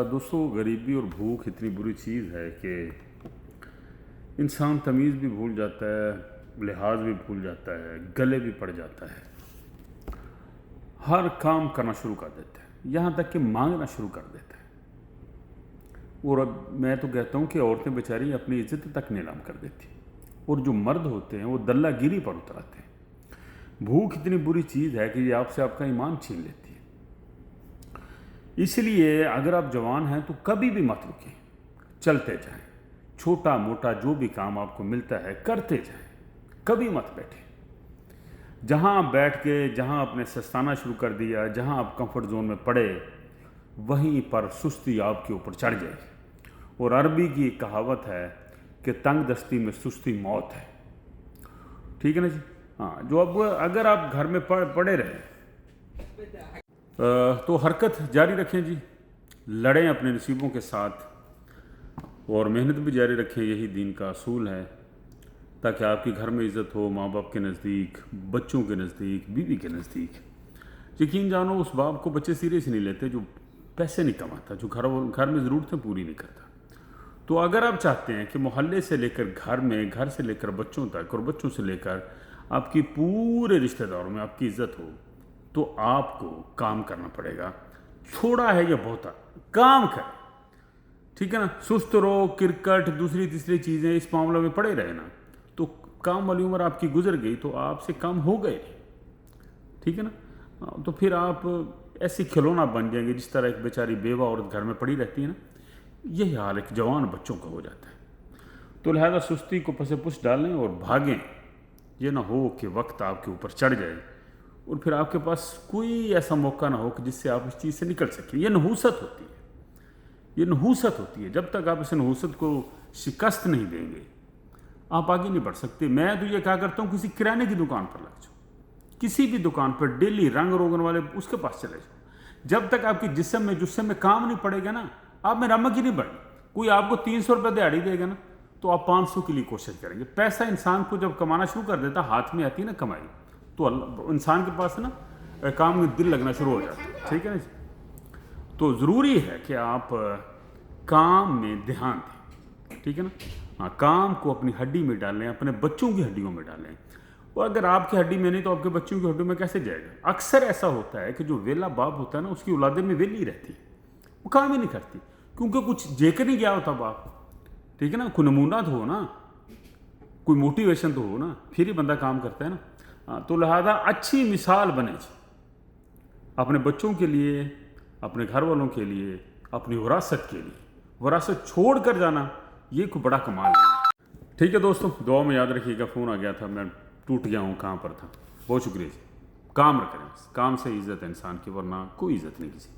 दोस्तों, गरीबी और भूख इतनी बुरी चीज़ है कि इंसान तमीज़ भी भूल जाता है, लिहाज भी भूल जाता है, गले भी पड़ जाता है, हर काम करना शुरू कर देता है, यहाँ तक कि मांगना शुरू कर देता है। और अब मैं तो कहता हूँ कि औरतें बेचारी अपनी इज्जत तक नीलाम कर देती, और जो मर्द होते हैं वो दल्लागिरी पर उतराते हैं। भूख इतनी बुरी चीज़ है कि ये आपसे आपका ईमान छीन लेती है। इसलिए अगर आप जवान हैं तो कभी भी मत रुकें, चलते जाएं, छोटा मोटा जो भी काम आपको मिलता है करते जाएं, कभी मत बैठें। जहां आप बैठ के जहां आपने सस्ताना शुरू कर दिया, जहां आप कंफर्ट जोन में पड़े, वहीं पर सुस्ती आपके ऊपर चढ़ जाएगी। और अरबी की एक कहावत है कि तंग दस्ती में सुस्ती मौत है। ठीक है ना जी? हाँ, जो अब अगर आप घर में पड़े रहे तो हरकत जारी रखें जी, लड़ें अपने नसीबों के साथ और मेहनत भी जारी रखें। यही दीन का असूल है, ताकि आपके घर में इज़्ज़त हो, माँ बाप के नज़दीक, बच्चों के नज़दीक, बीवी के नज़दीक। यकीन जानो उस बाप को बच्चे सीरियस नहीं लेते जो पैसे नहीं कमाता, जो घर में ज़रूरतें पूरी नहीं करता। तो अगर आप चाहते हैं कि मोहल्ले से लेकर घर में, घर से लेकर बच्चों तक और बच्चों से लेकर आपकी पूरे रिश्तेदारों में आपकी इज़्ज़त हो, तो आपको काम करना पड़ेगा। थोड़ा है या बहुता, काम करें। ठीक है ना? सुस्त रहो, क्रिकेट, दूसरी तीसरी चीज़ें इस मामले में पड़े रहे ना, तो काम वाली उम्र आपकी गुजर गई तो आपसे काम हो गए। ठीक है ना? तो फिर आप ऐसी खिलौना बन जाएंगे जिस तरह एक बेचारी बेवा औरत घर में पड़ी रहती है ना, यही हाल एक जवान बच्चों का हो जाता है। तो लिहाजा सुस्ती को पसे पुश डालें और भागें। ये ना हो कि वक्त आपके ऊपर चढ़ जाए और फिर आपके पास कोई ऐसा मौका ना हो कि जिससे आप इस चीज़ से निकल सकें। ये नहूसत होती है, ये नहूसत होती है। जब तक आप इस नहूसत को शिकस्त नहीं देंगे, आप आगे नहीं बढ़ सकते। मैं तो ये क्या करता हूँ, किसी किराने की दुकान पर लग जाओ, किसी भी दुकान पर डेली रंग रोगन वाले उसके पास चले जाओ। जब तक आपकी जिस्म में काम नहीं पड़ेगा ना, आप में रमक ही नहीं बढ़ी। कोई आपको 300 रुपये दिहाड़ी देगा ना, तो आप 500 के लिए कोशिश करेंगे। पैसा इंसान को जब कमाना शुरू कर देता, हाथ में आती है ना कमाई, तो इंसान के पास ना काम में दिल लगना शुरू हो जाता है। ठीक है ना जी? तो ज़रूरी है कि आप काम में ध्यान दें। ठीक है ना? हाँ, काम को अपनी हड्डी में डालें, अपने बच्चों की हड्डियों में डालें। और अगर आपकी हड्डी में नहीं तो आपके बच्चों की हड्डी में कैसे जाएगा? अक्सर ऐसा होता है कि जो वेला बाप होता है ना, उसकी औलादें में वेली रहती है, वो काम ही नहीं करती, क्योंकि कुछ जेकर नहीं गया होता बाप। ठीक है ना? कोई नमूना तो हो ना, कोई मोटिवेशन तो हो ना, फिर ही बंदा काम करता है ना। तो लिहाजा अच्छी मिसाल बने अपने बच्चों के लिए, अपने घर वालों के लिए, अपनी विरासत के लिए। विरासत छोड़ कर जाना ये कोई बड़ा कमाल है। ठीक है दोस्तों, दुआ में याद रखिएगा। फ़ोन आ गया था, मैं टूट गया हूँ, कहाँ पर था। बहुत शुक्रिया जी। काम रखें, काम से इज़्ज़त है इंसान की, वरना कोई इज़्ज़त नहीं किसी की।